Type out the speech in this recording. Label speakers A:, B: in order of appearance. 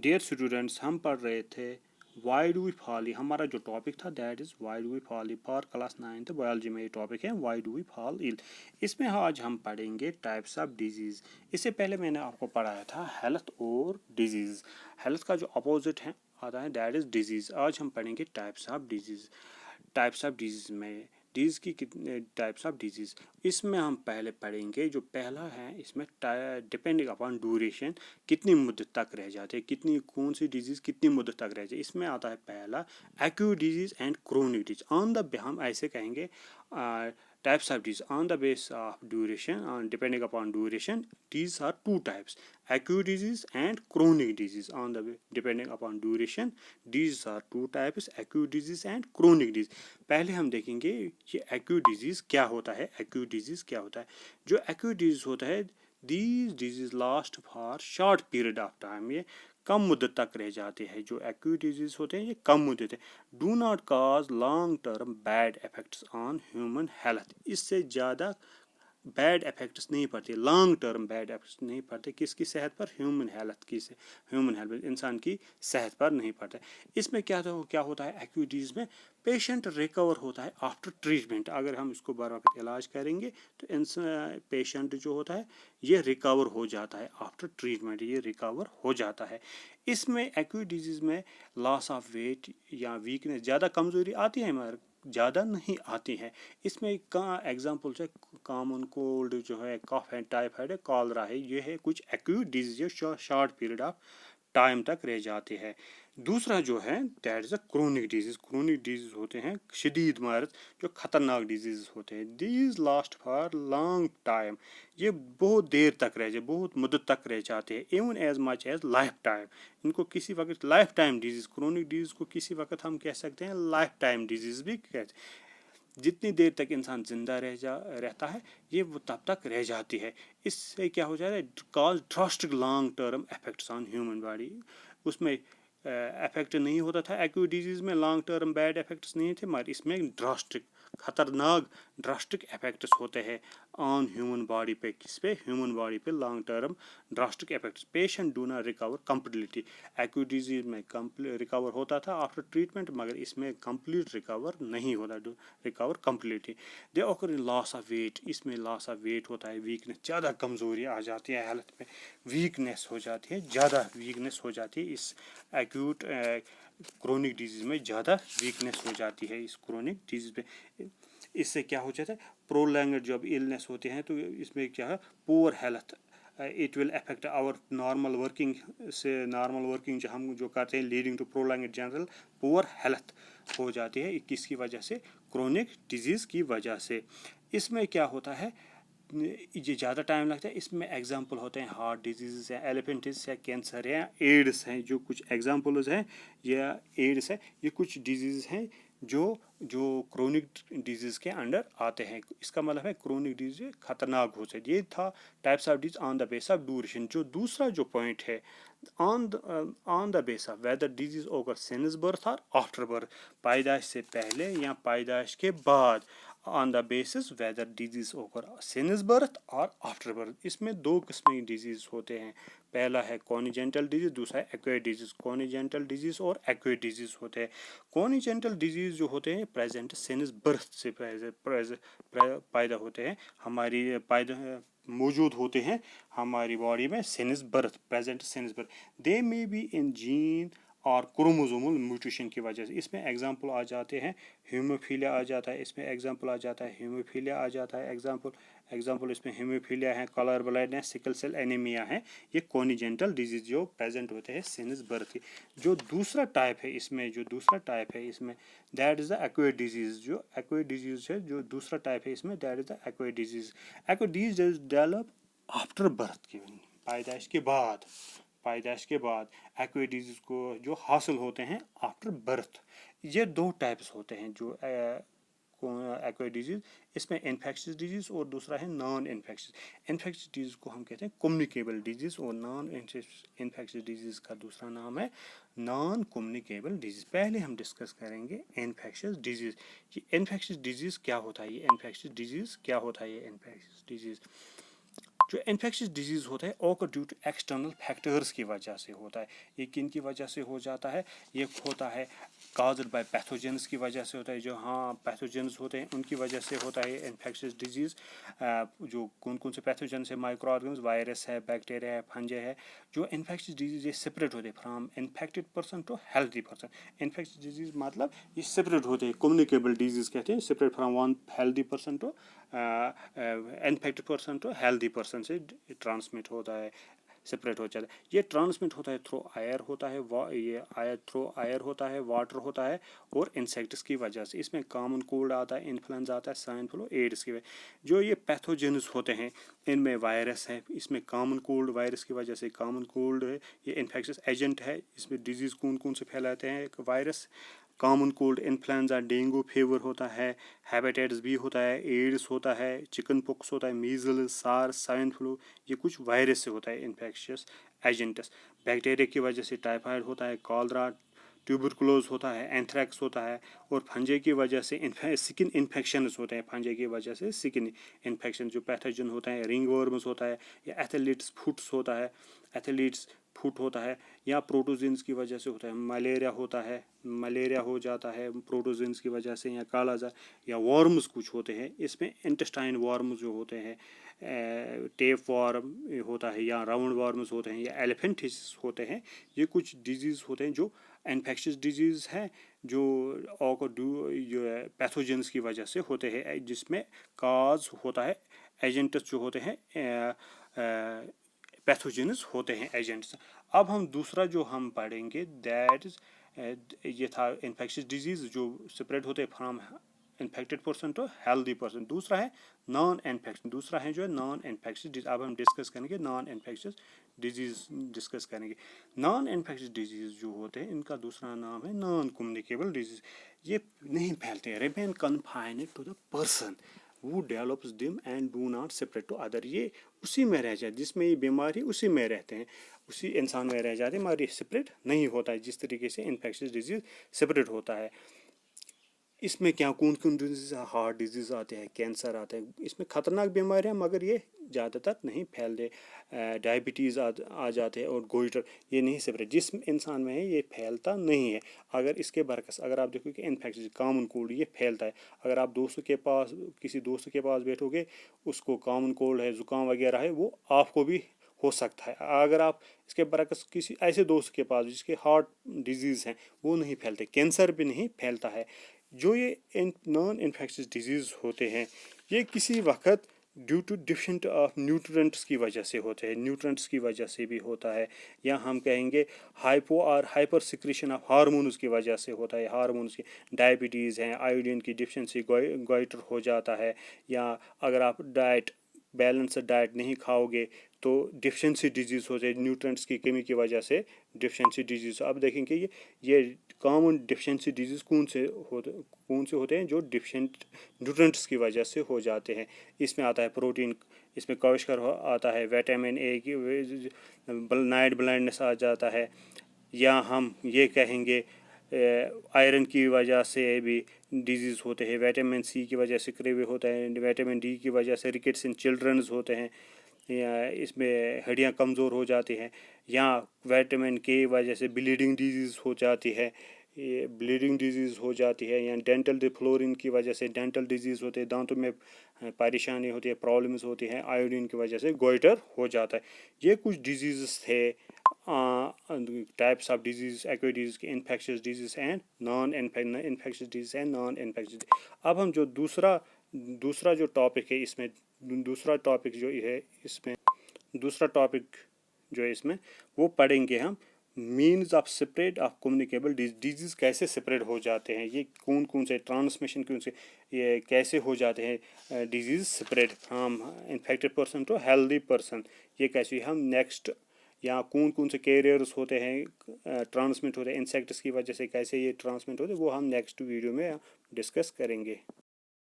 A: Dear students, हम पढ़ रहे थे वाई डू वी फॉल। हमारा जो टॉपिक था that is why do we fall for class 9th biology में। ये टॉपिक है why do we fall ill. इसमें आज हम पढ़ेंगे टाइप्स ऑफ डिजीज़। इससे पहले मैंने आपको पढ़ाया था हेल्थ और डिजीज़। हेल्थ का जो अपोजिट है आता है दैट इज़ डिजीज़। आज हम पढ़ेंगे types of disease. Types of disease में डिजीज़ की कितने टाइप्स ऑफ डिजीज़, इसमें हम पहले पढ़ेंगे। जो पहला है इसमें डिपेंडिंग अपॉन ड्यूरेशन, कितनी मुद्दत तक रह जाते हैं, कितनी कौन सी डिजीज़ कितनी मुद्दत तक रह जाए। इसमें आता है पहला acute disease and chronic disease. On the हम ऐसे कहेंगे types of disease on the basis of duration, depending upon duration. These are two types: acute disease and chronic disease. On the depending upon duration, these are two types: acute disease and chronic disease. पहले हम देखेंगे ये acute disease क्या होता है। acute disease क्या होता है? जो acute disease होता है, these disease last for short period of time. ये कम मुद्दत तक रह जाते हैं। जो एक्यूट डिजीज होते हैं ये कम मुद्दत है। Do not cause long term bad effects on human health. इससे ज़्यादा बैड इफेक्ट्स नहीं पड़ते, लॉन्ग टर्म बैड इफेक्ट्स नहीं पड़ते। किसकी सेहत पर? ह्यूमन हेल्थ की से ह्यूमन हेल्थ इंसान की सेहत पर नहीं पड़ता। इसमें क्या होता है एक्यूट डिजीज में? पेशेंट रिकवर होता है आफ्टर ट्रीटमेंट। अगर हम इसको बर वक्त इलाज करेंगे तो पेशेंट जो होता है ये रिकवर हो जाता है आफ्टर ट्रीटमेंट, ये रिकवर हो जाता है। इसमें एक्यूट डिजीज में लॉस ऑफ वेट या वीकनेस, ज़्यादा कमज़ोरी आती है मगर ज़्यादा नहीं आती हैं। इसमें का एग्जांपल्स है कॉमन कोल्ड जो है, कफ है, टाइफाइड है, कॉलरा है। ये है कुछ एक्यूट डिजीज जो शॉर्ट पीरियड ऑफ टाइम तक रह जाते हैं। दूसरा जो है that is a chronic disease. Chronic disease होते हैं शदीद मर्ज, जो खतरनाक डिजीज होते हैं। These last for long time, ये बहुत देर तक रह जाए, बहुत मुद्दत तक रह जाते हैं। Even as much as lifetime. इनको किसी वक्त lifetime disease, chronic disease को किसी वक्त हम कह सकते हैं लाइफ टाइम डिजीज भी कहते हैं। जितनी देर तक इंसान जिंदा रहता है ये वो तब तक रह जाती है। इससे क्या हो जाता है? Cause drastic long term effects on human body. उसमें इफेक्ट नहीं होता था एक्यूट डिजीज में, लॉन्ग टर्म बैड इफेक्ट्स नहीं थे, मगर इसमें ड्रास्टिक खतरनाक ड्रास्टिक इफेक्ट्स होते हैं ऑन ह्यूमन बॉडी पे। किस पे? ह्यूमन बॉडी पे long term drastic effects. Patient do not recover completely. Acute disease में रिकवर होता था आफ्टर ट्रीटमेंट, मगर इसमें कंप्लीट रिकवर नहीं होता, recover completely. They occur in loss of weight. इसमें लॉस ऑफ वेट होता है, वीकनेस, ज़्यादा कमज़ोरी आ जाती है हेल्थ में, वीकनेस हो जाती है, ज़्यादा वीकनेस हो जाती है। इस एक्यूट क्रोनिक डिजीज में ज़्यादा वीकनेस हो जाती है इस क्रोनिक डिजीज में। इससे क्या हो जाता है? प्रोलैंग्ड जब इलनेस होते हैं तो इसमें क्या है? Poor health, it will affect our normal working से, नॉर्मल वर्किंग जो हम जो करते हैं, leading to prolonged general poor health हो जाती है। किसकी वजह से? क्रोनिक डिजीज़ की वजह से। इसमें क्या होता है? ये ज़्यादा टाइम लगता है। इसमें एग्जांपल होते हैं हार्ट डिजीज़ है, एलिफेंटिस है, कैंसर है, एड्स हैं। जो कुछ एग्जांपल्स हैं, या एड्स है, ये कुछ डिजीज़ हैं जो क्रोनिक डिजीज़ के अंडर आते हैं। इसका मतलब है क्रोनिक डिजीज खतरनाक हो सकती है। ये था types of disease on the base of duration. जो दूसरा जो पॉइंट है on the base of whether disease occur since birth और आफ्टर बर्थ, पैदाइश से पहले या पैदाइश के बाद। On the basis whether disease occur since birth और आफ्टर बर्थ। इसमें दो किस्म के डिजीज होते हैं। पहला है कॉनिजेंटल डिजीज, दूसरा है एक्वायर्ड डिजीज। कॉनिजेंटल डिजीज और एक्वायर्ड डिजीज होते हैं। कॉनिजेंटल डिजीज जो होते हैं प्रेजेंट सिंस बर्थ से पैदा होते हैं, हमारी पैदा मौजूद होते हैं हमारी बॉडी में since birth, present since birth. They may be in gene और क्रोमोसोमल म्यूटेशन की वजह से। इसमें एग्जांपल आ जाते हैं हीमोफीलिया आ जाता है, इसमें एग्जांपल आ जाता है हीमोफीलिया आ जाता है एग्जांपल इसमें हीमोफीलिया है, colour blindness, sickle cell anaemia है। ये कॉनिजेंटल डिजीज जो प्रेजेंट होते हैं सिंस बर्थ। जो दूसरा टाइप है इसमें that is the acquired disease. जो एक्वायर्ड डिजीज है, जो दूसरा टाइप है इसमें, that is the acquired disease. Acquired disease develop after birth के, पैदाइश के बाद एक्वायर्ड डिजीज को जो हासिल होते हैं आफ्टर बर्थ। ये दो टाइप्स होते हैं जो एक्वायर्ड डिजीज। इसमें इन्फेक्शियस डिजीज और दूसरा है नॉन इन्फेक्शियस। इन्फेक्शियस डिजीज को हम कहते हैं कम्युनिकेबल डिजीज, और नॉन इन्फेक्शियस डिजीज का दूसरा नाम है नॉन कम्युनिकेबल डिजीज। पहले हम डिस्कस करेंगे इन्फेक्शियस डिजीज। ये इन्फेक्शियस डिजीज क्या होता है? ये इन्फेक्शियस डिजीज जो इन्फेक्शियस डिजीज़ होता है occur due to external factors की वजह से होता है। ये किन की वजह से हो जाता है? ये होता है काज्ड बाय पैथोजेंस की वजह से होता है। जो पैथोजेंस होते हैं उनकी वजह से होता है इन्फेक्शियस डिजीज़। जो कौन कौन से पैथोजेंस है? माइक्रो ऑर्गेनिज्म, वायरस है, बैक्टीरिया है, फंजे है। जो इन्फेक्शियस डिजीज़ ये सेपरेट होते हैं from infected person to healthy person. Infectious disease मतलब ये सेपरेट होते हैं, कम्युनिकेबल डिजीज़ कहते हैं, separate from one healthy person to infected person to healthy person से ट्रांसमिट होता है, सेपरेट हो जाता है। ये ट्रांसमिट होता है थ्रू एयर होता है, ये थ्रू एयर होता है, वाटर होता है और इंसेक्ट्स की वजह से। इसमें कॉमन कोल्ड आता है, इन्फ्लुएंजा आता है, स्वाइन फ्लू, एड्स की वजह। जो ये पैथोजेन्स होते हैं इनमें वायरस है, इसमें कॉमन कोल्ड वायरस की वजह से कॉमन कोल्ड है, ये इन्फेक्शियस एजेंट है। इसमें डिजीज़ कौन कौन से फैलाते हैं? एक virus, common cold, influenza, dengue fever होता है, हेपेटाइटिस बी होता है, एड्स होता है, चिकन पॉक्स होता है, मीजल्स, सार्स, स्वाइन फ्लू, ये कुछ वायरस से होता है इन्फेक्शियस एजेंट्स। बैक्टीरिया की वजह से टाइफाइड होता है, कॉलरा, ट्यूबरकुलोज होता है, एंथ्रैक्स होता है, और फंजे की वजह से स्किन इन्फेक्शंस होते हैं। फंजे की वजह से स्किन इन्फेक्शन जो पैथोजन होता है, रिंग वर्म्स होता है, या एथलीट्स फुट्स होता है, एथलीट्स फुट होता है, या प्रोटोजिन्स की वजह से होता है। मलेरिया होता है, मलेरिया हो जाता है प्रोटोजिन्स की वजह से, या कालाजार, या वर्म्स कुछ होते हैं। इसमें इंटेस्टाइन वर्म्स जो होते हैं, टेप वर्म होता है, या राउंड वर्म्स होते हैं, या एलिफेंटिस होते हैं। ये कुछ डिजीज़ होते हैं जो इन्फेक्शियस डिजीज़ है, जो पैथोजेंस की वजह से होते हैं, जिसमें काज होता है एजेंट्स जो होते हैं, पैथोजेंस होते हैं एजेंट्स। अब हम दूसरा जो हम पढ़ेंगे दैट इज ये था इन्फेक्शियस डिजीज़ जो स्प्रेड होते हैं from infected person to healthy person. दूसरा है नॉन इन्फेक्शन, दूसरा है जो है नॉन इन्फेक्शियस डिजीज। अब हम डिस्कस करेंगे नॉन इन्फेक्शियस डिजीज़ डिस्कस करेंगे। नॉन इन्फेक्शियस डिजीज़ जो होते हैं इनका दूसरा नाम है नॉन कम्युनिकेबल डिजीज़। ये नहीं फैलते, remain confined to the person who develops them and do not separate to other। ये उसी में रह जाए, जिसमें ये बीमारी उसी में रहते हैं, उसी इंसान में रह जाते हैं, मगर ये सेपरेट नहीं होता है जिस तरीके से इन्फेक्शियस डिजीज़ सेपरेट होता है। इसमें क्या कौन कौन डिजीज़, हार्ट डिजीज़ आते हैं, कैंसर आते हैं, इसमें ख़तरनाक बीमारियां, मगर ये ज़्यादातर नहीं फैलते। डायबिटीज़ आ जाते हैं, और गोइटर, ये नहीं सेपरेट, जिस इंसान में है ये फैलता नहीं है। अगर इसके बरकस अगर आप देखो कि इन्फेक्शन कॉमन कोल्ड ये फैलता है, अगर आप दोस्तों के पास किसी दोस्त के पास बैठोगे, उसको कॉमन कोल्ड है, ज़ुकाम वगैरह है, वो आपको भी हो सकता है। अगर आप इसके बरकस किसी ऐसे दोस्त के पास जिसके हार्ट डिजीज़ हैं, वो नहीं फैलते, कैंसर भी नहीं फैलता है। जो ये नॉन इन्फेक्शियस डिजीज़ होते हैं, ये किसी वक्त due to deficient of nutrients की वजह से होते हैं, न्यूट्रेंट्स की वजह से भी होता है, या हम कहेंगे हाइपो और हाइपर सिक्रीशन ऑफ हार्मोन्स की वजह से होता है। हार्मोन्स की डायबिटीज़ हैं, आयोडीन की डिफिशेंसी, गोइटर हो जाता है, या अगर आप बैलेंस डाइट नहीं खाओगे तो डिफिशेंसी डिजीज़ हो जाए, न्यूट्रेंट्स की कमी की वजह से डिफिशेंसी डिजीज़। अब देखेंगे ये कॉमन डिफिशेंसी डिजीज़ कौन से होते हैं? जो डिफिशेंट न्यूट्रेंट्स की वजह से हो जाते हैं। इसमें आता है प्रोटीन, इसमें कवचकर आता है, विटामिन ए की नाइट ब्लाइंडनेस आ जाता है, या हम ये कहेंगे आयरन की वजह से भी डिजीज़ होते हैं, विटामिन सी की वजह से क्रेवे होता है, विटामिन डी की वजह से रिकेट्स इन चिल्ड्रंस होते हैं, या इसमें हड्डियाँ कमज़ोर हो जाती हैं, या विटामिन के की वजह से ब्लीडिंग डिजीज़ हो जाती है, ये ब्लीडिंग डिजीज़ हो जाती है, या डेंटल डिफ्लोरिन की वजह से डेंटल डिजीज़ होते हैं, दांतों में परेशानी होती है, प्रॉब्लम्स होती हैं, आयोडीन की वजह से गोइटर हो जाता है। ये कुछ डिजीज़ थे, types of disease, acute disease, infectious disease and non infectious disease and non infectious. अब हम जो दूसरा जो टॉपिक है इसमें, दूसरा टॉपिक जो है इसमें वो पढ़ेंगे हम means of spread of communicable disease, कैसे स्प्रेड हो जाते हैं, ये कौन कौन से ट्रांसमिशन कौन से, ये कैसे हो जाते हैं disease spread from infected person to healthy person, ये कैसे हम नेक्स्ट, या कौन कौन से कैरियर्स होते हैं ट्रांसमिट होते हैं इंसेक्ट्स की वजह से, कैसे ये ट्रांसमिट होते हैं, वो हम नेक्स्ट वीडियो में डिस्कस करेंगे।